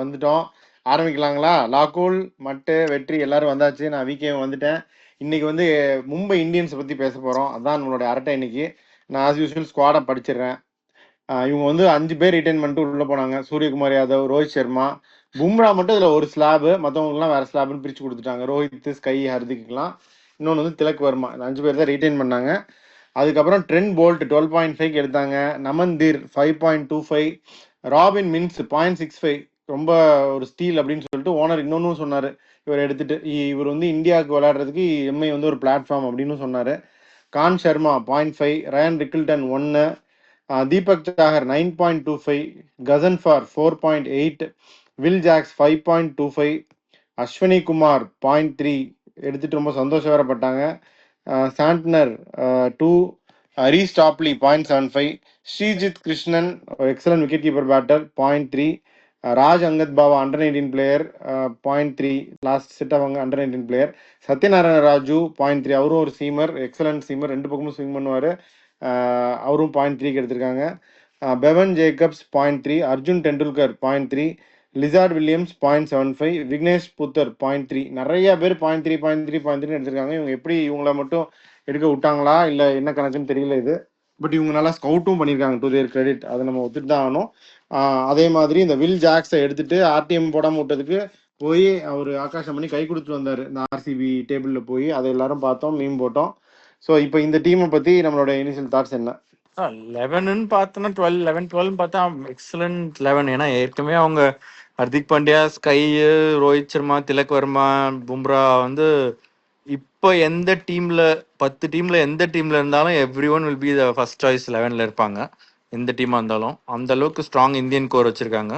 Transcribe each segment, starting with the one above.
வந்துட்டோம். ஆரம்பிக்கலாங்களா? லாகூல், மட்டு, வெற்றி எல்லாரும் வந்தாச்சு. நான் விகே வந்துட்டேன். இன்னைக்கு வந்து மும்பை இந்தியன்ஸ் பத்தி பேச போறோம். அதான் நம்மளுடைய அரட்டை இன்னைக்கு. நான் ஆஸ் யூஸ்வல் ஸ்குவாடை படிச்சிடுறேன். இவங்க வந்து 5 பேர் ரிட்டைன் பண்ணிட்டு உள்ள போனாங்க. சூரியகுமார் யாதவ், ரோஹித் சர்மா, பும்ரா மட்டும் இதுல ஒரு ஸ்லாபு, மற்றவங்களுக்குலாம் வேற ஸ்லாப்னு பிரிச்சு கொடுத்துட்டாங்க. ரோஹித், ஸ்கை, ஹர்திக்லாம். இன்னொன்று வந்து திலக் வர்மா. இந்த 5 பேர் தான் ரிட்டைன் பண்ணாங்க. அதுக்கப்புறம் ட்ரெண்ட் போல்ட் 12.5 எடுத்தாங்க. நமந்தீர் 5.25, ராபின் மின்ஸ் 0.65. ரொம்ப ஒரு ஸ்டீல் அப்படின்னு சொல்லிட்டு ஓனர் இன்னொன்னும் சொன்னாரு. இவர் எடுத்துட்டு இவர் வந்து இந்தியாவுக்கு விளையாடுறதுக்கு எம்ஐ வந்து ஒரு பிளாட்ஃபார்ம் அப்படின்னு சொன்னாரு. Karn Sharma 0.5, Ryan Rickelton 1, Deepak Chahar 9.25, Ghazanfar 4.8, Will Jacks 5.25, Ashwani Kumar 0.3 எடுத்துட்டு ரொம்ப சந்தோஷம் வேறப்பட்டாங்க. Santner 2, Reece Topley 0.75, Shrijith Krishnan ஒரு excellent wicket keeper batter 0.3, Raj Angad Bawa under 19 player 0.3, last set அவங்க அண்டர் 19 பிளேயர். சத்யநாராயண ராஜு 0.3, அவரும் ஒரு சீமர், எக்ஸலன்ட் சீமர், 2 பக்கமும் ஸ்விங் பண்ணுவார். அவரும் 0.3க்கு எடுத்திருக்காங்க. Bevon Jacobs 0.3, Arjun Tendulkar 0.3, Lizaad Williams 0.75, Vignesh Puthur 0.3. நிறைய பேர் 0.3 0.3 0.3 எடுத்திருக்காங்க. இவங்க எப்படி இவங்கள மட்டும் எடுக்க விட்டாங்களா இல்லை என்ன கணக்குன்னு தெரியல இது. பட் இவங்க நல்லா ஸ்கவுட்டும் பண்ணியிருக்காங்க, டு தேர் கிரெடிட். அதை நம்ம ஒத்துட்டு தான் ஆகணும். அதே மாதிரி இந்த வில் ஜாக்ஸை எடுத்துட்டு ஆர்டிஎம் போடாமல் விட்டதுக்கு போய் அவர் ஆகாஷம் பண்ணி கை கொடுத்துட்டு வந்தார். இந்த ஆர்சிபி டேபிளில் போய் அதை எல்லாரும் பார்த்தோம், மீன் போட்டோம். ஸோ இப்போ இந்த டீமை பற்றி நம்மளோட இனிஷியல் தாட்ஸ் என்ன? 11 பார்த்தோன்னா 11 பார்த்தா எக்ஸலண்ட் 11. ஏன்னா ஏற்கனவே அவங்க ஹர்திக் பாண்டியா, ஸ்கை, ரோஹித் சர்மா, திலக் வர்மா, பும்ரா வந்து இப்போ எந்த டீம்ல 10 டீம்ல எந்த டீம்ல இருந்தாலும் every one will be the first choice 11ல இருப்பாங்க. எந்த டீமா இருந்தாலும் அந்த அளவுக்கு ஸ்ட்ராங் இந்தியன் கோர் வச்சிருக்காங்க.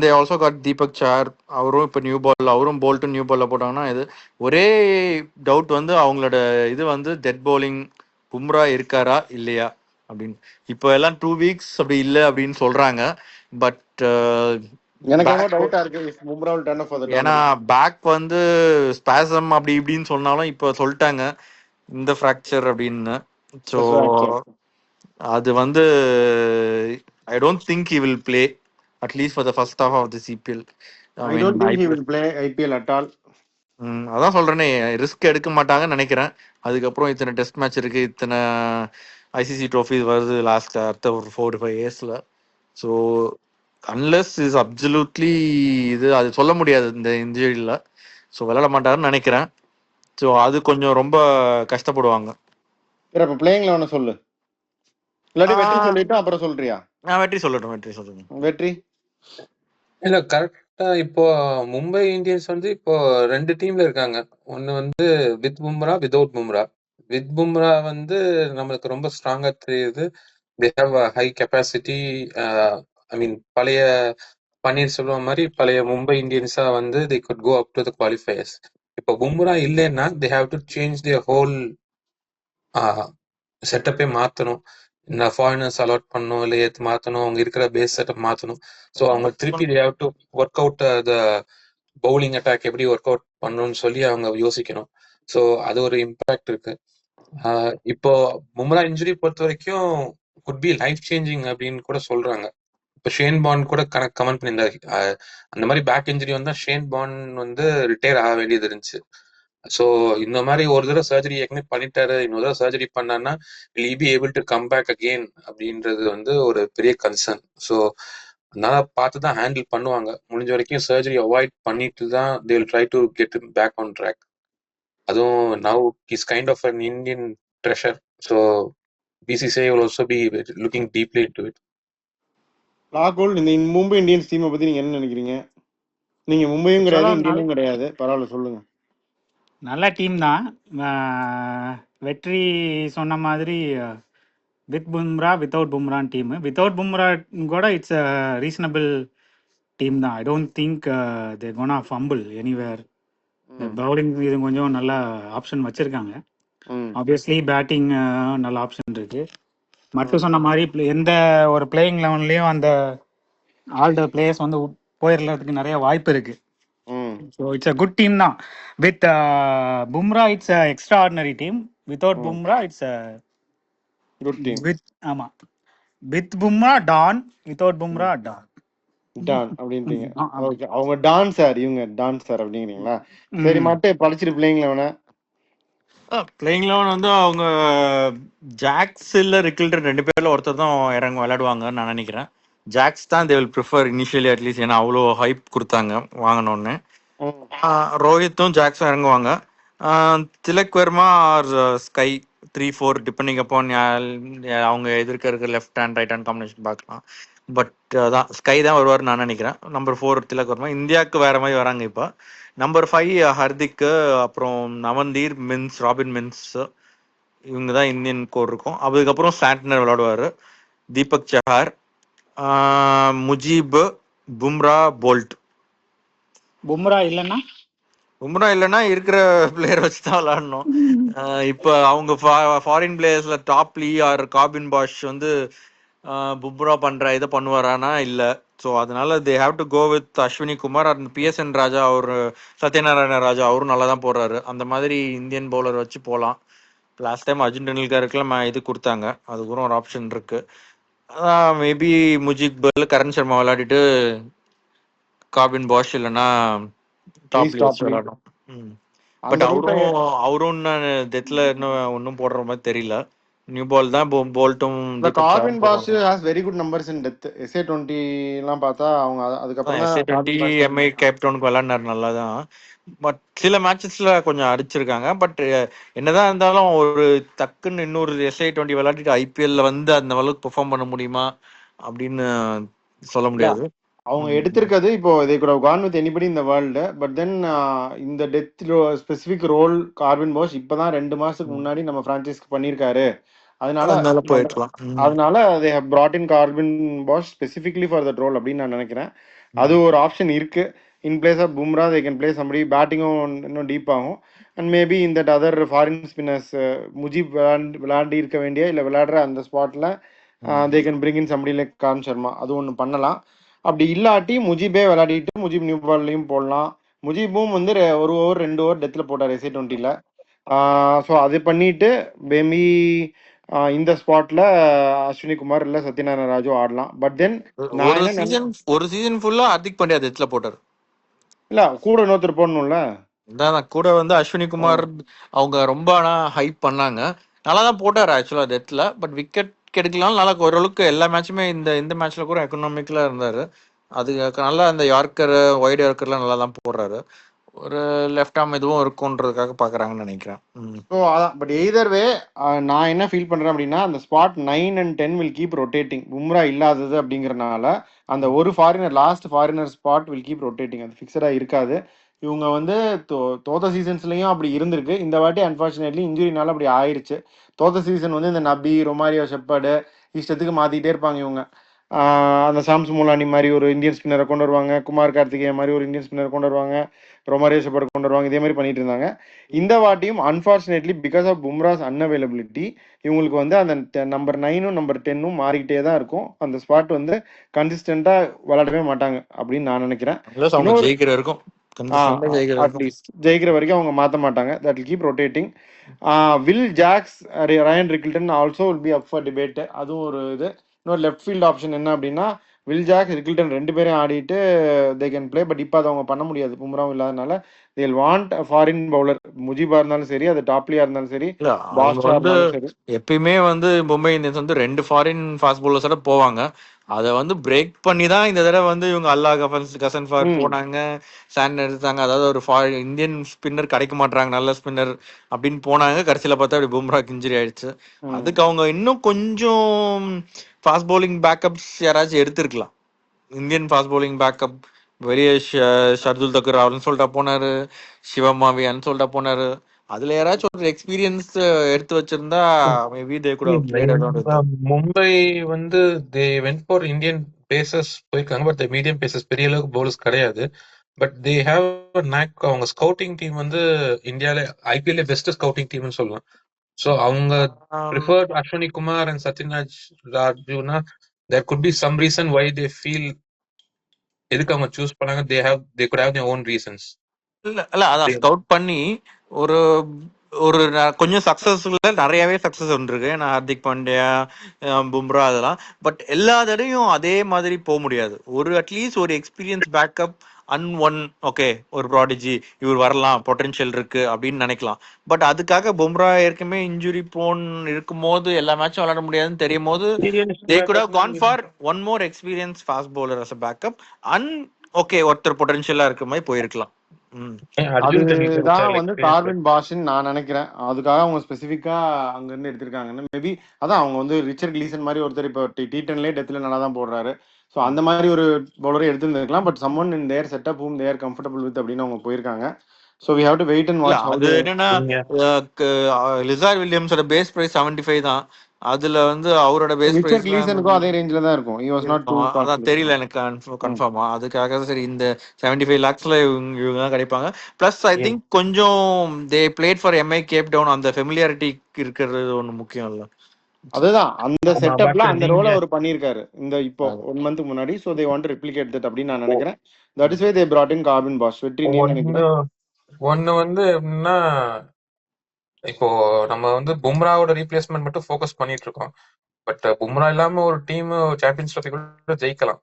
They also got Deepak sir, அவரும் இப்போ நியூ பால், அவரும் போல்ட்டு நியூ பால்ல போட்டாங்கன்னா இது ஒரே டவுட் வந்து அவங்களோட இது வந்து டெட் பவுலிங் பும்ரா இருக்காரா இல்லையா அப்படின்னு. இப்போ எல்லாம் 2 வீக்ஸ் அப்படி இல்லை அப்படின்னு சொல்றாங்க. பட் ஏன்னா பேக் வந்து ஸ்பாசம் அப்படி இப்படின்னு சொன்னாலும் இப்போ சொல்லிட்டாங்க இந்த ஃப்ராக்சர் அப்படின்னு. ஸோ அது வந்து I don't think he will play at least for the first half of the CPL. அதான் சொல்றேனே, ரிஸ்க் எடுக்க மாட்டாங்கன்னு நினைக்கிறேன். அதுக்கப்புறம் இத்தனை டெஸ்ட் மேட்ச் இருக்கு, இத்தனை ஐசிசி ட்ரோஃபி வருது லாஸ்ட் அடுத்த ஒரு 4 to 5 yearsல. ஸோ அன்லெஸ் இஸ் அப்சல்யூட்லி இது அது சொல்ல முடியாது இந்த இன்ஜுரியில. ஸோ விளையாட மாட்டாருன்னு நினைக்கிறேன். ஸோ அது கொஞ்சம் ரொம்ப கஷ்டப்படுவாங்க. பிளேயிங்ல சொல்லு, இல்லாட்டி வெற்றி சொல்லிட்டு அப்புறம் சொல்றியா? வெற்றி சொல்லட்டும், வெற்றி சொல்லுங்க. வெற்றி இல்ல கரெக்டா. இப்போ மும்பை இந்தியன்ஸ் வந்து இப்போ 2 டீம்ல இருக்காங்க. ஒன்னு வந்து with Bumrah, without Bumrah. With Bumrah வந்து நம்மளுக்கு ரொம்ப ஸ்ட்ராங்கா தெரியுது. They have a high capacity. I mean பழைய பன்னீர்செல்வம் மாதிரி பழைய மும்பை இந்தியன்ஸா வந்து they could go up to the qualifiers. இப்போ பும்ரா இல்லைன்னா they have to change their whole செட்டப்பே மாத்தணும். இந்த ஃபாரினர்ஸ் அலாட் பண்ணணும், இல்லை ஏற்று மாற்றணும், அவங்க இருக்கிற பேஸ் செட்டப் மாற்றணும். ஸோ அவங்க திருப்பி தே have to work out the bowling attack எப்படி ஒர்க் அவுட் பண்ணணும்னு சொல்லி அவங்க யோசிக்கணும். ஸோ அது ஒரு இம்பாக்ட் இருக்கு. இப்போ பும்ரா இன்ஜுரி பொறுத்த வரைக்கும் குட் பி லைஃப் சேஞ்சிங் அப்படின்னு கூட சொல்றாங்க. இப்போ ஷேன் பாண்ட் கூட கமெண்ட் பண்ணியிருந்தாரு, அந்த மாதிரி பேக் இன்ஜுரி வந்தா ஷேன் பாண்ட் வந்து ரிட்டையர் ஆக வேண்டியது இருந்துச்சு. ஸோ இந்த மாதிரி ஒரு தடவை சர்ஜரி ஏற்கனவே பண்ணிட்டாரு, இன்னொரு தடவை சர்ஜரி பண்ணான்னா will be able to come back again அப்படின்றது வந்து ஒரு பெரிய கன்சர்ன். ஸோ அதனால பார்த்து தான் ஹேண்டில் பண்ணுவாங்க. முடிஞ்ச வரைக்கும் சர்ஜரி அவாய்ட் பண்ணிட்டு தான் they will try to get back on track. அதுவும் now is kind of an Indian treasure. So BCCI will also be looking deeply into it. ராகுல், இந்த மும்பை இந்தியன்ஸ் டீமை பத்தி நீங்க என்ன நினைக்கிறீங்க? நீங்க மும்பையும் கிடையாது, இந்தியனும் கிடையாது, பரவாயில்ல சொல்லுங்க. நல்ல டீம் தான். வெற்றி சொன்ன மாதிரி வித் பும்ரா வித்தவுட் பும்ரான் டீம். வித்தவுட் பும்ரா கூட இட்ஸ் அ ரீசனபிள் டீம் தான். I don't think they gonna fumble anywhere. Bowling இது கொஞ்சம் நல்ல ஆப்ஷன் வச்சிருக்காங்க. ஆப்வியஸ்லி பேட்டிங் நல்ல ஆப்ஷன் இருக்கு. மட்டும் சொன்ன மாதிரி எந்த ஒரு பிளேயிங் லெவன்லயும் அந்த ஆல் த பிளேயர்ஸ் வந்து போயிடறதுக்கு நிறைய வாய்ப்பு இருக்கு. So it's a good team தான். With Bumrah it's a extraordinary team டீம். Without Bumrah it's a good team. ஆமா, with Bumrah don, without Bumrah don. Don அப்படின்றீங்க. ஓகே, அவங்க டான் சார், இவங்க டான் சார் அப்படிங்கிறீங்களா? சரி, மட்டு படிச்சிட்டு பிள்ளைங்கள வேணா. பிளேயிங் லெவன் வந்து அவங்க ஜாக்ஸ் இல்ல ரிக்கில்டன் ரெண்டு பேர்ல ஒருத்தர் தான் இறங்க விளையாடுவாங்கன்னு நான் நினைக்கிறேன். ஜாக்ஸ் தான் they will prefer initially at least, ஏன்னா அவ்வளோ ஹைப் கொடுத்தாங்க வாங்கினோன்னு. ரோஹித்தும் ஜாக்ஸும் இறங்குவாங்க. Tilak Varma or SKY 3-4 depending upon அவங்க எதிர்க்க இருக்க left hand right hand combination பார்க்கலாம். பட் அதான் ஸ்கை தான் வருவார் நான் நினைக்கிறேன். நம்பர் 4 திலக் வர்மா. இந்தியாவுக்கு வேற மாதிரி வராங்க இப்போ. நம்பர் 5 ஹர்திக், அப்புறம் நவந்தீர், மின்ஸ், ராபின் மின்ஸ், இவங்க தான் இந்தியன் கோர் இருக்கும். அதுக்கப்புறம் சாண்ட்னர் விளையாடுவார், தீபக் சஹார், முஜீப், பும்ரா, போல்ட். பும்ரா இல்லைன்னா பும்ரா இல்லைன்னா இருக்கிற பிளேயர் வச்சு தான் விளையாடணும். இப்போ அவங்க ஃபாரின் பிளேயர்ஸ்ல Topley or Corbin Bosch வந்து பும்ரா பண்ற இதை பண்ணுவாரானா இல்ல. ஸோ அதனால they have to go with Ashwani Kumar. அந்த PSN ராஜா, அவர் சத்யநாராயண ராஜா, அவரும் நல்லா தான் போடுறாரு. அந்த மாதிரி இந்தியன் பவுலர் வச்சு போகலாம். லாஸ்ட் டைம் அர்ஜுன் டெண்டுல்கருக்குலாம் இது கொடுத்தாங்க, அதுக்கப்புறம் ஒரு ஆப்ஷன் இருக்கு. மேபி முஜிப் பதில் கரண் சர்மா விளையாடிட்டு காபின் பாஷ் இல்லைன்னா டாப்லி வச்சு விளையாடும். பட் அவரும் டெத்ல இன்னும் ஒன்றும் போடுற மாதிரி தெரியல. நியூ பால் தான் போல்ட்டும். Corbin Bosch has very good numbers in death. SA20 எல்லாம் பார்த்தா அவங்க அதுக்கப்புறம் SA20 MI கேப்டனுக்கு விளையாடினார் நல்லா தான். பட் சில மேட்சஸ்ல கொஞ்சம் அடிச்சிருக்காங்க. பட் என்னதான் இருந்தாலும் ஒரு டக்குன்னு இன்னொரு SA20 விளையாடிட்டு IPL வந்து அந்த அளவுக்கு பெர்ஃபார்ம் பண்ண முடியுமா அப்படின்னு சொல்ல முடியாது. அவங்க எடுத்திருக்கிறது இப்போ they could have gone with anybody in the world, but then இந்த death specific role Corbin Bosch இப்பதான் 2 மாசத்துக்கு முன்னாடி நம்ம பிரான்சைஸ்க்கு பண்ணிருக்காரு. அதனால போயிடலாம். அதனால they have brought in Corbin Bosch specifically for that role அப்படின்னு நான் நினைக்கிறேன். அது ஒரு ஆப்ஷன் இருக்கு. In place of Bumrah they can play somebody, பேட்டிங்கும் இன்னும் டீப் ஆகும். அண்ட் மேபி இந்த அதர் ஃபாரின் ஸ்பின்னர்ஸ் முஜிப் விளையாடி இருக்க வேண்டிய இல்லை விளையாடுற அந்த ஸ்பாட்ல they can bring in somebody like Karan Sharma. அது ஒன்று பண்ணலாம். அப்படி இல்லாட்டி முஜிபே விளையாடிட்டு முஜிப் நியூ பால்லையும் போடலாம். முஜிபும் வந்து 1 ஓவர் 2 ஓவர் டெத்ல போட்டார் SA20ல. ஸோ அது பண்ணிட்டு மேபி இந்த ஸ்பாட்ல அஸ்வினி குமார் இல்ல சத்யநாராயண ராஜு ஆடலாம். பட் தென் ஒரு சீசன் ஃபுல்லா ஹர்திக் பாண்டியா டெத்ல போட்டார். இல்ல கூட இன்னொருத்தர் போடணும்ல. கூட வந்து அஸ்வினி குமார் அவங்க ரொம்ப ஹைப் பண்ணாங்க, நல்லா தான் போட்டார் ஆக்சுவலா டெத்ல. பட் விக்கெட் கெடுக்கலாம் நல்லா ஓரளவுக்கு எல்லா மேட்சுமே இந்த மேட்ச்ல கூட எக்கனாமிக்ல இருந்தாரு. அது நல்லா அந்த யார்க்கர் வைட் யார்க்கர்லாம் நல்லா தான் போடுறாரு. ஒரு லெஃப்ட் ஆர்ம் இதுவும் இருக்கும்ன்றதுக்காக பாக்குறாங்கன்னு நினைக்கிறேன். ஸோ அதான். பட் எய்தர் வே நான் என்ன ஃபீல் பண்றேன் அப்படின்னா அந்த spot 9 and 10 will keep rotating. Bumrah இல்லாதது அப்படிங்கறனால அந்த ஒரு foreigner last foreigner spot will keep rotating. அது ஃபிக்ஸடா இருக்காது. இவங்க வந்து தோத்த சீசன்ஸ்லயும் அப்படி இருந்திருக்கு. இந்த வாட்டி அன்பார்ச்சுனேட்லி இன்ஜுரினால அப்படி ஆயிடுச்சு. தோத்த சீசன் வந்து இந்த நபி, ரொமாரியோ ஷெப்பர்டு இஷ்டத்துக்கு மாத்திட்டே இருப்பாங்க இவங்க. அந்த சாம்ஸ் மூலானி மாதிரி ஒரு இந்தியன் ஸ்பின்னரை கொண்டு வருவாங்க, குமார் கார்த்திகே மாதிரி ஒரு இந்தியன் ஸ்பின்னர் கொண்டு வருவாங்க, ரொமாரியோ ஷெப்பர்டு கொண்டு வருவாங்க. இதே மாதிரி பண்ணிட்டு இருந்தாங்க. இந்த வாட்டியும் அன்பார்ச்சுனேட்லி பிகாஸ் ஆஃப் பும்ராஸ் அன்அவைலபிலிட்டி இவங்களுக்கு வந்து அந்த நம்பர் 9ம் நம்பர் 10ம் மாறிக்கிட்டே தான் இருக்கும். அந்த ஸ்பாட் வந்து கன்சிஸ்டண்டா விளையாடவே மாட்டாங்க அப்படின்னு நான் நினைக்கிறேன். ஜெயிக்கிற வரைக்கும் அவங்க மாற்ற மாட்டாங்க. That will keep rotating. Will Jacks, Ryan Rickelton also will be up for debate. அதுவும் ஒரு இது. இன்னொரு லெஃப்ட் ஃபீல்ட் ஆப்ஷன் என்ன அப்படின்னா வில் ஜாக்ஸ், ரிக்கில்டன் 2 பேரும் ஆடிட்டு தே கேன் பிளே. பட் இப்போ அதை அவங்க பண்ண முடியாது பும்ராவும் இல்லாதனால. they will want a foreign bowler. முஜிபா இருந்தாலும் சரி, அது டாப்லியா இருந்தாலும் சரி, எப்பயுமே வந்து மும்பை இந்தியன்ஸ் வந்து 2 ஃபாரின் ஃபாஸ்ட் பவுலர்ஸோட போவாங்க. அதை வந்து பிரேக் பண்ணி தான் இந்த தடவை வந்து இவங்க அல்லாஹ் கசன் ஃபார் போனாங்க, சாண்ட் எடுத்தாங்க. அதாவது ஒரு இந்தியன் ஸ்பின்னர் கிடைக்க மாட்டாங்க நல்ல ஸ்பின்னர் அப்படின்னு போனாங்க. கடைசியில பார்த்தா அப்படி பும்ராக்கு இன்ஜுரி ஆயிடுச்சு. அதுக்கு அவங்க இன்னும் கொஞ்சம் ஃபாஸ்ட் பவுலிங் பேக்கப்ஸ் யாராச்சும் எடுத்திருக்கலாம். இந்தியன் ஃபாஸ்ட் பவுலிங் பேக்கப் வெளியே ஷர்துல் தக்கர் அன்சோல்டா போனாரு, சிவமாவி அன்சோல்டா போனாரு. அதுல யாராச்சும் ஒரு எக்ஸ்பீரியன்ஸ் எடுத்து வச்சிருந்தா மேபி தே கூட மும்பை வந்து they went for Indian pacers போயிருக்காங்க. பட் மீடியம் பேசர்ஸ் பெரிய அளவுக்கு பவுலர்ஸ் கிடையாது. But they have knack. அவங்க ஸ்கவுட்டிங் டீம் வந்து இந்தியால IPL பெஸ்ட் ஸ்கவுட்டிங் டீம்னு சொல்லலாம். சோ அவங்க ப்ரிஃபர்ட் அஸ்வினி குமார் அண்ட் சத்யராஜ் ராஜுனா there could be some reason why they feel எதுக்கு அவங்க சூஸ் பண்ணாங்க. they could have their own reasons. இல்ல அதான் ஸ்கவுட் பண்ணி ஒரு ஒரு கொஞ்சம் சக்சஸ்ல நிறையவே சக்சஸ் வந்துருக்கு. நான் ஹார்திக் பாண்டியா, பும்ரா அதெல்லாம். பட் எல்லா தடையும் அதே மாதிரி போக முடியாது. ஒரு அட்லீஸ்ட் ஒரு எக்ஸ்பீரியன்ஸ் பேக்கப் ஒன் ஓகே ஒரு ப்ராடிஜி இவர் வரலாம், பொட்டன்ஷியல் இருக்கு அப்படின்னு நினைக்கலாம். பட் அதுக்காக பும்ரா ஏற்கனவே இன்ஜுரி போன் இருக்கும்போது எல்லா மேட்சும் விளையாட முடியாதுன்னு தெரியும் போது they could have gone for one more experience fast bowler as a backup okay ஒருத்தர் பொட்டன்ஷியலா இருக்க மாதிரி போயிருக்கலாம். அர்ஜுன் தெண்டுல்கர் அதுதான் சார் வந்து எக்ஸ்பீரியன்ஸ் கார்வின் பாஷ்ன்னு நான் நினைக்கிறேன். அதுக்காக அவங்க ஸ்பெசிஃபிக்கா அங்க இருந்து எடுத்திருக்காங்கன்னு மேபி. அதான் அவங்க வந்து ரிச்சர்ட் கிளீசன் மாதிரி ஒருத்தர் இப்போ T10லே டெத்ல நல்லா தான் போடுறாரு. ஸோ அந்த மாதிரி ஒரு பவுலரை எடுத்துருந்துருக்கலாம். But someone in their setup whom they're comfortable with அப்படின்னு அவங்க போயிருக்காங்க. So we have to wait and இல்ல வாட்ச் ஹவு அது என்னன்னா லிசார் வில்லியம்ஸோட பேஸ் பிரைஸ் 75 தான். அதுல வந்து அவரோட பேஸ் ரிச்சர்ட் பிரைஸ்ல கிளீசனுக்கும் அதே ரேஞ்சில் தான் இருக்கும். he was not too அதான் costly. தெரியல எனக்கு கன்ஃபார்மா. அதுக்காக சரி இந்த 75 lakhsல இவங்க தான் கிடைப்பாங்க. பிளஸ் ஐ திங்க் கொஞ்சம் they played for MI Cape Town, அந்த ஃபெமிலியாரிட்டி இருக்கிறது ஒண்ணு முக்கியம் இல்ல. அதுதான் அந்த ஆமா, செட்டப்ல but அந்த நீங்க ரோலை அவர் பண்ணியிருக்காரு இந்த இப்போ அது 1 month முன்னாடி. So they want replicate that அப்படின்னு நான் நினைக்கிறேன். That is why they brought in Corbin Bosch. Vetri நீ ஒண்ணு நினைக்கிறேன்? ஒண்ணு வந்து எப்படின்னா, இப்போ நம்ம வந்து பும்ராவோட ரீப்ளேஸ்மெண்ட் மட்டும் ஃபோக்கஸ் பண்ணிட்டு இருக்கோம். பட் பும்ரா இல்லாம ஒரு டீம் சாம்பியன்ஸ் ட்ராஃபி கூட ஜெயிக்கலாம்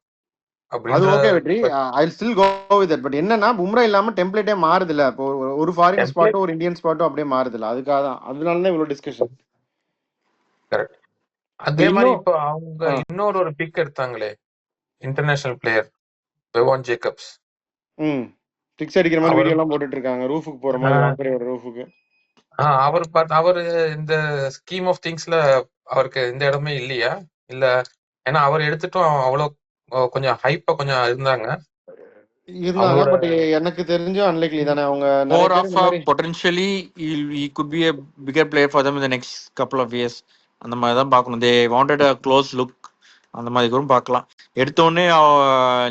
அது அப்படின்ற okay Vetri, I still go with that. But என்னன்னா பும்ரா இல்லாம டெம்ப்ளேட்டே மாறுது இல்ல. இப்போ ஒரு ஃபாரின் டெம்ப்ளேட் ஸ்பாட்டோ ஒரு இந்தியன் ஸ்பாட்டோ அப்படியே மாறுது இல்ல. அதுக்காக தான், அதனால தான் இவ்வளவு டிஸ்கஷன். கரெக்ட். அதே மாதிரி இன்னும் இப்போ அவங்க ஆ, இன்னொரு ஒரு பிக் எடுத்தாங்களே, international player Bevon Jacobs. Hmm six அடிக்கிற மாதிரி அவர் வீடியோ எல்லாம் போட்டுட்டு இருக்காங்க, ரூஃபுக்கு போற மாதிரி, வாங்கரையோட ரூஃபுக்கு. அவர் பார்த்து அவரு இந்த ஸ்கீம் ஆஃப் திங்ஸ்ல அவருக்கு எந்த இடமே இல்லையா? இல்ல ஏன்னா அவர் எடுத்துட்டும் அவ்வளவு கொஞ்சம் ஹைப்பா கொஞ்சம் இருந்தாங்க இருந்தாங்க. அவங்களோட. பட் எனக்கு தெரிஞ்சும் அன்லைக்லி தானே. அவங்க நிறைய more பேர் of இந்த a மாதிரி potentially he could be a bigger player for them in the next couple of years. அந்த மாதிரி தான் பார்க்கணும். They wanted a close look, அந்த மாதிரி கூட பார்க்கலாம். எடுத்தோடனே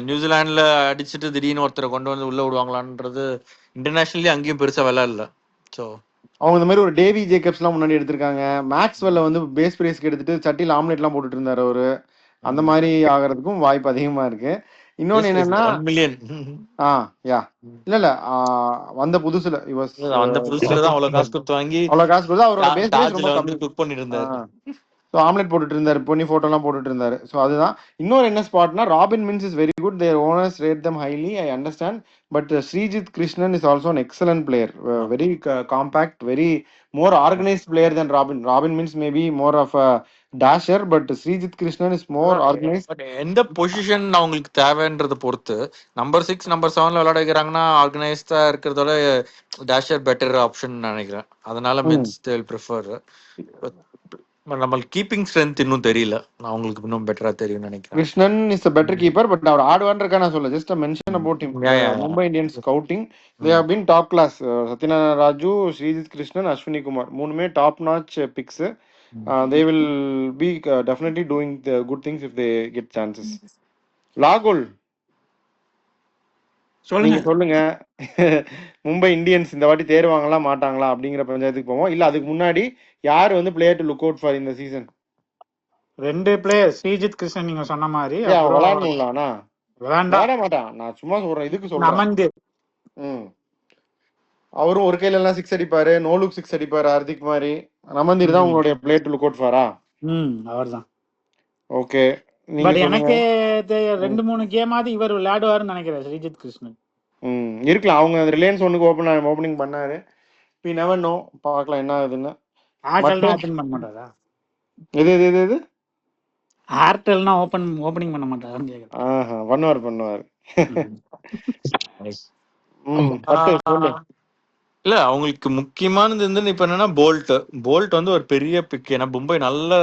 நியூசிலாந்துல அடிச்சுட்டு திடீர்னு ஒருத்தரை கொண்டு வந்து உள்ள விடுவாங்களான்றது இன்டர்நேஷனலி அங்கேயும் பெருசா விலை இல்லை. ஸோ அவங்க இந்த மாதிரி ஒரு டேவி ஜேக்கப்ஸ்லாம் முன்னாடி எடுத்திருக்காங்க. மேக்ஸ்வெல்ல வந்து பேஸ் பிரைஸ்க்கு எடுத்துட்டு சட்டியில் ஆம்லெட்லாம் போட்டுட்டு இருந்தாரு அவரு. அந்த மாதிரி ஆகிறதுக்கும் வாய்ப்பு அதிகமா இருக்கு. இன்னொன்னு என்னன்னா 1 million ஆ யா இல்ல இல்ல வந்த புதுசுல இவஸ் அந்த புதுசுல தான் அவ்வளவு காசு கொடுத்து வாங்கி அவ்வளவு காசு கொடுத்து அவரோட பேஸ் பிரைஸ் ரொம்ப டாஜ்ல வந்து கம்மி. குக் பண்ணிட்டு இருந்தாரு. ஸோ ஆம்லெட் போட்டுட்டு இருந்தாரு, பொன்னி போட்டோலாம் போட்டுட்டு இருந்தாரு. ஸோ அதுதான். இன்னொரு என்ன ஸ்பாட்னா Robin Minz is very good, their owners rate them highly, I understand. But Shrijith Krishnan is also an excellent player, very compact, very more organized player than Robin. Robin means maybe more of a dasher, but Srijit Krishnan is more organized. But எந்த position அவங்களுக்கு தேவைன்றத பொறுத்து number 6 number 7 விளையாட வைக்கிறாங்கன்னா ஆர்கனைஸ்டா இருக்கிறதோட டேஷர் better option நினைக்கிறேன். அதனால means they will prefer. நம்மளுக்கு keeping strength இன்னும் தெரியல, அவங்களுக்கு இன்னும் பெட்டரா தெரியும் நினைக்கிறேன். Krishnan is a better keeper, but அவர் ஆடுவான்றக்கா நான் சொல்ல, just a mention about him. Mumbai Indians scouting, they have been top class. Satyanarayana Raju, Sreejith Krishnan, Ashwani Kumar மூணுமே top notch picks. They will be definitely doing the good things if they get chances. லாகுல் நீங்க சொல்லுங்க. Mumbai Indians இந்த வாட்டி தேர்வாங்களா மாட்டாங்களா அப்படிங்கிற பஞ்சாயத்துக்கு போவோம். இல்ல அதுக்கு முன்னாடி யார் வந்து player to look out for இந்த சீசன்? 2 பிளேயர் ஸ்ரீஜித் கிருஷ்ணன் நீங்க சொன்ன மாதிரி, விளையாடணும்லாண்ணா விளையாட மாட்டான். நான் சும்மா சொல்றேன், இதுக்கு சொல்றேன். நமன்தீப் அவரும் ஒரு கையில எல்லாம் 6 அடிப்பாரு, நோ லுக் 6 அடிப்பாரு. ஹார்திக் மாதிரி. நமந்தீர் தான் உங்களுடைய பிளேயர் டு லுக் அவுட் ஃபாரா? அவர்தான். ஓகே, பட் எனக்கு 2-3 கேமாவது இவர் விளையாடுவாருன்னு நினைக்கிறேன் ஸ்ரீஜித் கிருஷ்ணன். இருக்கலாம். அவங்க ரிலையன்ஸ் ஒன்னுக்கு ஓபனிங் பண்ணாரு. we never know, பார்க்கலாம் என்ன ஆகுதுன்னு. ஆர்டெல்னா ஓபன் பண்ண மாட்டாரா? எது ஆர்டெல்னா ஓபனிங் பண்ண மாட்டாரான்னு கேக்குறேன். பண்ணுவார். இல்ல அவங்களுக்கு முக்கியமானது வந்து இப்ப என்னன்னா போல்ட் வந்து ஒரு பெரிய பிக். ஏன்னா மும்பை நல்ல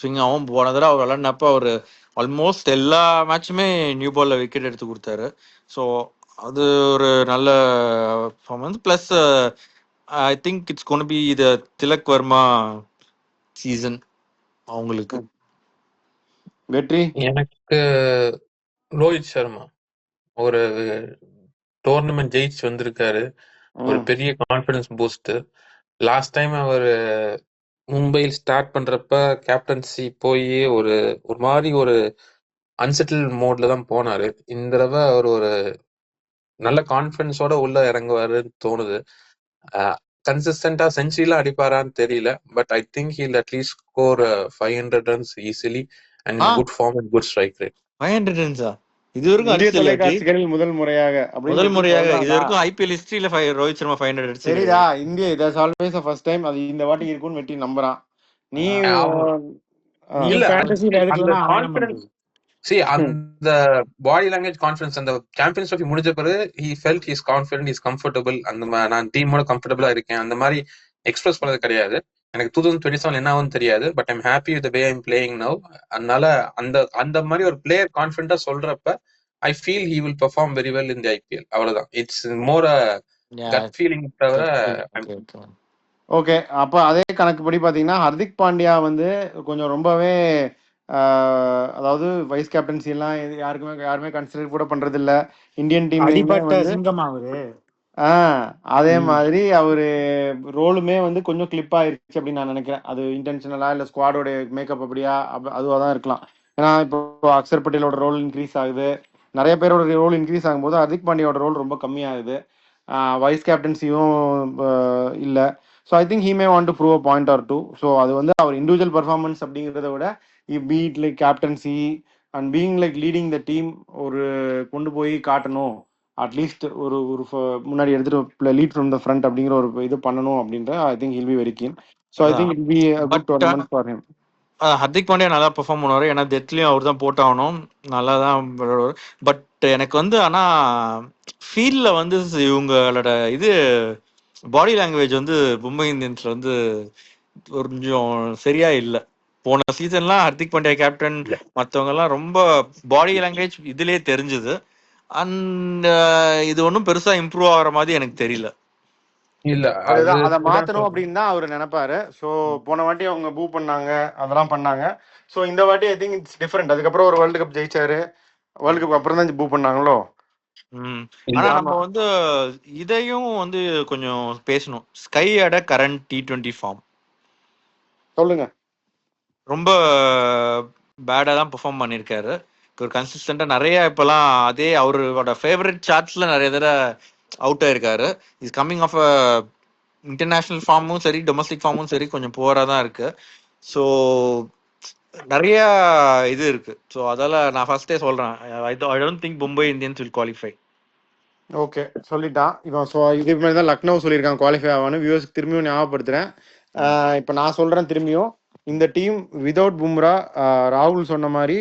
ஸ்விங் ஆகும். போன தடவை அவர் விளையாடினப்ப அவர் ஆல்மோஸ்ட் எல்லா மேட்சுமே நியூ பால்ல விக்கெட் எடுத்து கொடுத்தாரு. ஸோ அது ஒரு நல்ல performance. Plus I think it's gonna be the Tilak Varma season அவங்களுக்கு. வெற்றி எனக்கு ரோஹித் சர்மா ஒரு டோர்னமெண்ட் ஜெயிச்சு வந்திருக்காரு, ஒரு பெரிய கான்ஃபிடன்ஸ் பூஸ்ட். லாஸ்ட் டைம் அவர் மும்பையில் ஸ்டார்ட் பண்றப்ப கேப்டன்சி போய் ஒரு மாதிரி ஒரு அன்செட்டில் மோட்ல தான் போனாரு. இந்த தடவை அவர் ஒரு நல்ல கான்ஃபிடன்ஸோட உள்ள இறங்குவாருன்னு தோணுது. கன்சிஸ்டன்டா செஞ்சுரிலாம் அடிப்பாரான்னு தெரியல. But I think he'll at least score 500 runs easily and ah in good form and good strike rate. 500 ரன்ஸா? இது வரைக்கும் இந்திய அடிச்சது இல்ல டி. தொலைக்காட்சிகளில் முதல் முறையாக அப்படின்னு முதல் வெற்றி முறையாக இது சொல்றான்டா. வரைக்கும் ஐபிஎல் ஹிஸ்டரியில ரோஹித் சர்மா 500 அடிச்சது சரிடா, கிடையாது. இந்திய there's always a first time. அது இந்த வாட்டி இருக்கும்னு வெற்றி நம்புறான். நீ அவன் ஆ, நீ இல்ல ஃபேண்டசியில் எதுக்கு அந்த வேணா அவன் என்ன கான்பிடன்ஸ் பண்றது? அந்த பாடி லாங்குவேஜ் கான்ஃபிடன்ஸ் அந்த சாம்பியன்ஸ் ட்ராஃபி முடிஞ்ச பிறகு he felt he's confident, he's comfortable. நான் டீமோட கம்ஃபர்டபுளா இருக்கேன் அந்த மாதிரி எக்ஸ்பிரஸ் பண்ணது கிடையாது. எனக்கு 2027 என்ன ஆகும்னு தெரியாது, but I'm happy with way I'm playing now. அதனால அந்த அந்த மாதிரி ஒரு பிளேயர் கான்ஃபிடண்டா சொல்றப்ப I feel he will perform very well in the IPL. அவ்வளவுதான். இட்ஸ் மோர் கட் ஃபீலிங் தவிர ஓகே. அப்ப அதே கணக்குப்படி பாத்தீங்கன்னா ஹர்திக் பாண்டியா வந்து கொஞ்சம் ரொம்பவே அதாவது வைஸ் கேப்டன்சி எல்லாம் யாருமே கன்சிடர் கூட பண்றது இல்ல. இந்தியன் டீம்லயுமே அடிபட்ட வந்து சிங்கம் அவரு. அதே ம். மாதிரி அவரு ரோலுமே வந்து கொஞ்சம் கிளிப் ஆயிருச்சு அப்படின்னு நான் நினைக்கிறேன். அது இன்டென்ஷனலா இல்ல ஸ்குவாடோட மேக்கப் அப்படியா அதுவா தான் இருக்கலாம். ஏன்னா இப்போ அக்சர் பட்டேலோட ரோல் இன்க்ரீஸ் ஆகுது, நிறைய பேரோட ரோல் இன்க்ரீஸ் ஆகும்போது ஹர்திக் பாண்டியாவோட ரோல் ரொம்ப கம்மியாகுது. வைஸ் கேப்டன்சியும் இல்ல. So I think he may want to prove a point or two. So அது வந்து அவர் இண்டிவிஜுவல் பர்ஃபார்மன்ஸ் அப்படிங்கிறத விட bit like captaincy and being like leading the team ஒரு கொண்டு போய் காட்டணும். அட்லீஸ்ட் ஒரு ஒரு முன்னாடி எடுத்துட்டு லீட் ஃப்ரம் த ஃப்ரண்ட் அப்படிங்கிற ஒரு இது பண்ணணும் அப்படின்ற I think he'll be very keen. So I think it be a good tournament for him. Hardik Pandya நல்லா பெர்ஃபார்ம் பண்ணுவார். ஏன்னா டெத்லையும் அவர் தான் போட்டாகணும், நல்லா தான் பண்ணுவார். பட் எனக்கு வந்து ஆனால் ஃபீல்டில் வந்து இவங்களோட இது பாடி லாங்குவேஜ் வந்து மும்பை இந்தியன்ஸில் வந்து கொஞ்சம் சரியா இல்லை. போன சீசன்லாம் ஹர்திக் பாண்டியா கேப்டன் மற்றவங்கெல்லாம் ரொம்ப பாடி லாங்குவேஜ் இதுலேயே தெரிஞ்சுது. அண்ட் இது ஒன்றும் பெருசா இம்ப்ரூவ் ஆகிற மாதிரி எனக்கு தெரியல. இல்ல அதுதான் அதை மாத்தணும் அப்படின்னு தான் அவர் நினைப்பாரு. ஸோ போன வாட்டி அவங்க பூ பண்ணாங்க, அதெல்லாம் பண்ணாங்க. ஸோ இந்த வாட்டி ஐ திங்க் இட்ஸ் டிஃப்ரெண்ட். அதுக்கப்புறம் ஒரு வேர்ல்டு கப் ஜெயிச்சாரு, வேர்ல்டு கப் அப்புறம் தான் பூ பண்ணாங்களோ. ஆனா நம்ம வந்து இதையும் வந்து கொஞ்சம் பேசணும். ஸ்கையோட கரண்ட் T20 ஃபார்ம் சொல்லுங்க. ரொம்ப பேடா தான் பெர்ஃபார்ம் பண்ணியிருக்காரு. ஒரு கன்சிஸ்டண்டா நிறைய இப்பெல்லாம் அதே அவரோட ஃபேவரட் சார்ட்ஸ்ல நிறைய தடவை அவுட் ஆயிருக்காரு. இஸ் கம்மிங் ஆஃப் இன்டர்நேஷனல் ஃபார்மும் சரி டொமஸ்டிக் ஃபார்மும் சரி கொஞ்சம் புவரா தான் இருக்கு. ஸோ நிறைய இது இருக்கு. ஸோ அதால நான் ஃபர்ஸ்டே சொல்றேன், ஐ don't think Mumbai Indians will qualify. Okay, சொல்லிட்டான் இவன். ஸோ இதுக்கு மாதிரி தான் லக்னோ சொல்லியிருக்காங்க குவாலிஃபை ஆவான்னு. வியூவர்ஸ்க்கு திரும்பியும் ஞாபகப்படுத்துறேன். இப்போ நான் சொல்றேன் திரும்பியும், இந்த டீம் விதவுட் பும்ரா, ராகுல் சொன்ன மாதிரி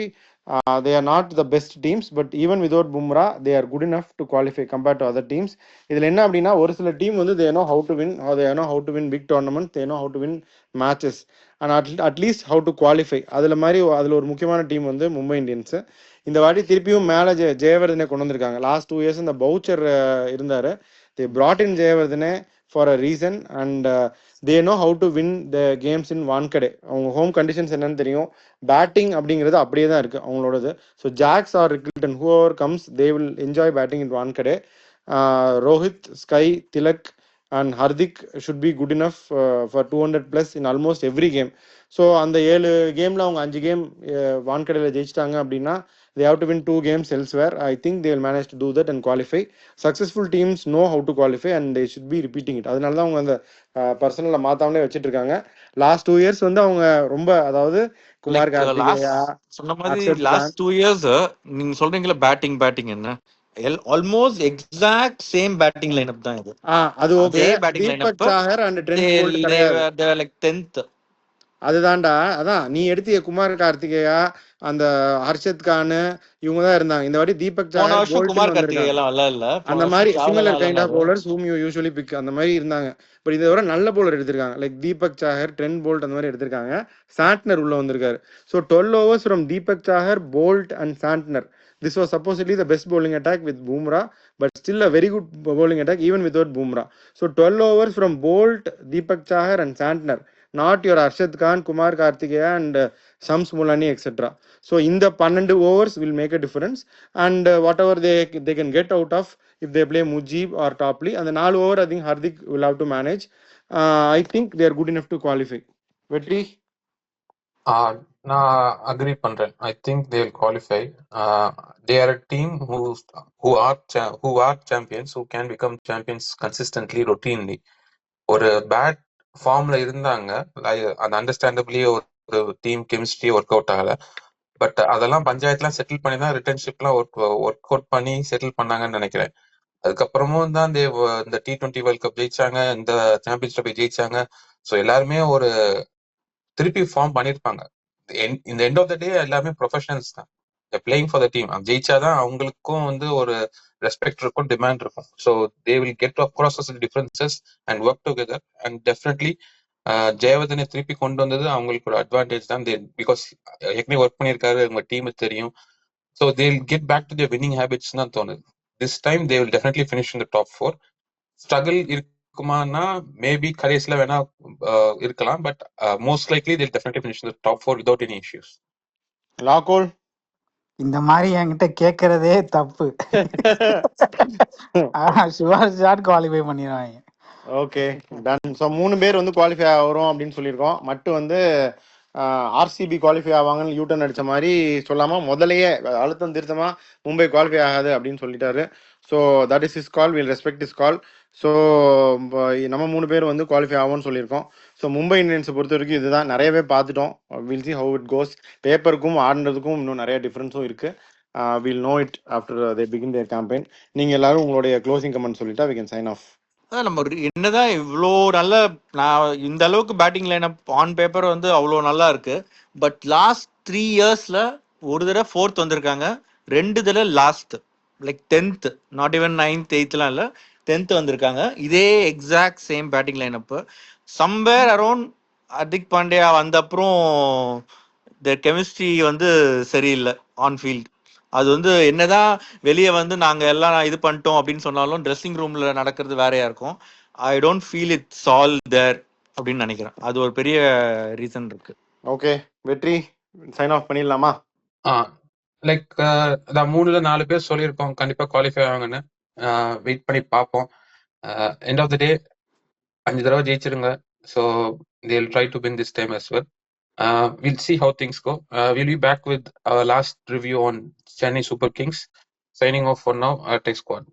they are not the best teams, but even without Bumrah they are good enough to qualify compared to other teams. இதில் என்ன அப்படின்னா ஒரு சில டீம் வந்து they know how to win, or they know how to win big tournaments, they know how to win matches and at least how to qualify. அதில் ஒரு முக்கியமான team வந்து மும்பை இந்தியன்ஸ். இந்த வாட்டி திருப்பியும் மேலே ஜெயவர்தனை கொண்டு வந்திருக்காங்க. லாஸ்ட் 2 years இந்த பவுச்சர் இருந்தார். they brought in ஜெயவர்தனை for a reason and they know how to win the games in Wankhede. அவங்க ஹோம் கண்டிஷன்ஸ் என்னன்னு தெரியும். பேட்டிங் அப்படிங்கிறது அப்படியே தான் இருக்கு அவங்களோடது. So Jacks or Rickelton whoever comes they will enjoy batting in Wankhede. Rohit, SKY, Tilak and Hardik should be good enough for 200+ in almost every game. So அந்த 7 கேமில் அவங்க 5 கேம் வான்கடையில் ஜெயிச்சிட்டாங்க அப்படின்னா they have to win 2 games elsewhere. I think they will manage to do that and qualify. Successful teams know how to qualify and they should be repeating it. அதனால தான் அவங்க அந்த பர்சனலை மாத்தாமலே வச்சிட்டு இருக்காங்க. லாஸ்ட் 2 years வந்து அவங்க ரொம்ப, அதாவது குமார் கார்த்திகேயா சொன்ன மாதிரி லாஸ்ட் 2 years நீங்க சொல்றீங்களா பேட்டிங் என்ன almost exact same batting lineup தான் இது. அது okay. Deepak Sagar and Trent Boult கிடையாது, லைக் 10th. அதுதான்டா. அதான் நீ எடுத்திய குமார் கார்த்திகேயா, அந்த ஹர்ஷத் கான், இவங்க தான் இருந்தாங்க. இந்த வாட்டி தீபக் சாகர், குமார் கார்த்திகேயா அந்த மாதிரி similar kind of bowlers whom you usually pick அந்த மாதிரி இருந்தாங்க. பட் இதை விட நல்ல பவுலர் எடுத்திருக்காங்க. Like Deepak Chahar, Trent Boult அந்த மாதிரி எடுத்திருக்காங்க. சாண்ட்னர் உள்ள வந்திருக்காரு. So 12 overs from Deepak Chahar, Boult and Santner. This was supposedly the best bowling attack with Bumrah, but still a very good bowling attack even without Bumrah. So 12 overs from Bolt, Deepak Chahar and Santner, not your Arshad Khan, Kumar Kartikeya and Shams Mulani etc. So in the 12 overs will make a difference, and whatever they can get out of if they play Mujib or Topley, and the 4 over I think Hardik will have to manage. I think they are good enough to qualify. Vetri? நான் agri பண்றேன். I think they will qualify. They are a team who are champions, who can become champions consistently, routinely. ஒரு bad ஃபார்ம்ல இருந்தாங்க. அந்த understandably ஒரு team chemistry work out ஆகல. But அதெல்லாம் பஞ்சாயத்துலாம் settle பண்ணி தான் ரிட்டர்ன்ஷிப்லாம் ஒர்க் அவுட் பண்ணி செட்டில் பண்ணாங்கன்னு நினைக்கிறேன். அதுக்கப்புறமும் தான் இந்த T20 வேர்ல்ட் கப் ஜெயிச்சாங்க, இந்த சாம்பியன்ஸ் ட்ராஃபி ஜெயிச்சாங்க. ஸோ எல்லாருமே ஒரு திருப்பி ஃபார்ம் பண்ணியிருப்பாங்க. இந்த எண்ட் ஆஃப் த டே எல்லாருமே ப்ரொஃபஷனல்ஸ் தான். Playing for the team. ஜெயிச்சாதான் அவங்களுக்கும் வந்து ஒரு ரெஸ்பெக்ட் இருக்கும், டிமாண்ட் இருக்கும். So they will get across differences and work together. And definitely ஜெயவர்தனை திருப்பி கொண்டு வந்தது அவங்களுக்கு ஒரு அட்வான்டேஜ் தான். பிகாஸ் ஏற்கனவே ஒர்க் பண்ணியிருக்காரு, உங்க டீமுக்கு தெரியும். So they will get back to the winning habits தான் தோணுது. This time they will definitely finish in the top 4. Struggle இருக்குமானா மேபி கடைசியில் வேணா இருக்கலாம். But most likely they definitely finish in the top 4 without any issues. லாகோல் இந்த மாதிரி என்கிட்ட கேட்கறதே தப்பு. சிவாஜி சாட் குவாலிஃபை பண்ணிடுவாங்க. Okay done. ஸோ 3 பேர் வந்து குவாலிஃபை ஆகிறோம் அப்படின்னு சொல்லியிருக்கோம். மட்டும் வந்து ஆர்சிபி குவாலிஃபை ஆவாங்கன்னு யூட்டன் அடித்த மாதிரி சொல்லாமல் முதலையே அழுத்தம் திருத்தமாக மும்பை குவாலிஃபை ஆகாது அப்படின்னு சொல்லிட்டாரு. So that is is call, will respect is call. So நம்ம 3 பேர் வந்து குவாலிஃபை ஆகும்னு சொல்லியிருக்கோம். ஸோ மும்பை இந்தியன்ஸை பொறுத்த வரைக்கும் இதுதான், நிறையவே பார்த்துட்டோம். Will see how it goes. பேப்பருக்கும் ஆடுறதுக்கும் இன்னும் நிறைய டிஃப்ரென்ஸும் இருக்குது. Will know it after they begin their campaign. நீங்கள் எல்லாரும் உங்களுடைய க்ளோசிங் கமெண்ட் சொல்லிட்டா வி கேன் சைன் ஆஃப். அதான் நம்ம என்னதான் இவ்வளோ நல்ல, நான் இந்த அளவுக்கு பேட்டிங் லைனப் ஆன் பேப்பர் வந்து அவ்வளோ நல்லா இருக்கு. பட் லாஸ்ட் 3 இயர்ஸ்ல ஒரு தடவை 4th வந்திருக்காங்க, 2 தடவை last, like 10th, not even 9th 8thலாம் இல்லை, 10th வந்திருக்காங்க. இதே exact same batting lineup. Somewhere around Hardik Pandya வந்த அப்புறம் த கெமிஸ்ட்ரி வந்து சரியில்லை ஆன் ஃபீல்ட். அது வந்து என்னதான் வெளியே வந்து நாங்கள் எல்லாம் இது பண்ணிட்டோம் அப்படின்னு சொன்னாலும் ட்ரெஸ்ஸிங் ரூம்ல நடக்கிறது வேறையா இருக்கும். I don't feel it's all there அப்படின்னு நினைக்கிறேன். அது ஒரு பெரிய ரீசன் இருக்கு. ஓகே வெற்றி, சைன் ஆஃப் பண்ணிடலாமா? லைக் 3ல 4 பேர் சொல்லியிருக்கோம் கண்டிப்பா குவாலிஃபை ஆவாங்கன்னு. வெயிட் பண்ணி பார்ப்போம். எண்ட் ஆஃப் த டே 5 தடவை ஜெயிச்சிருங்க. So they will try to win this time as well. We'll see how things go. We'll be back with our last review on Chennai Super Kings. Signing off for now, Tech Squad.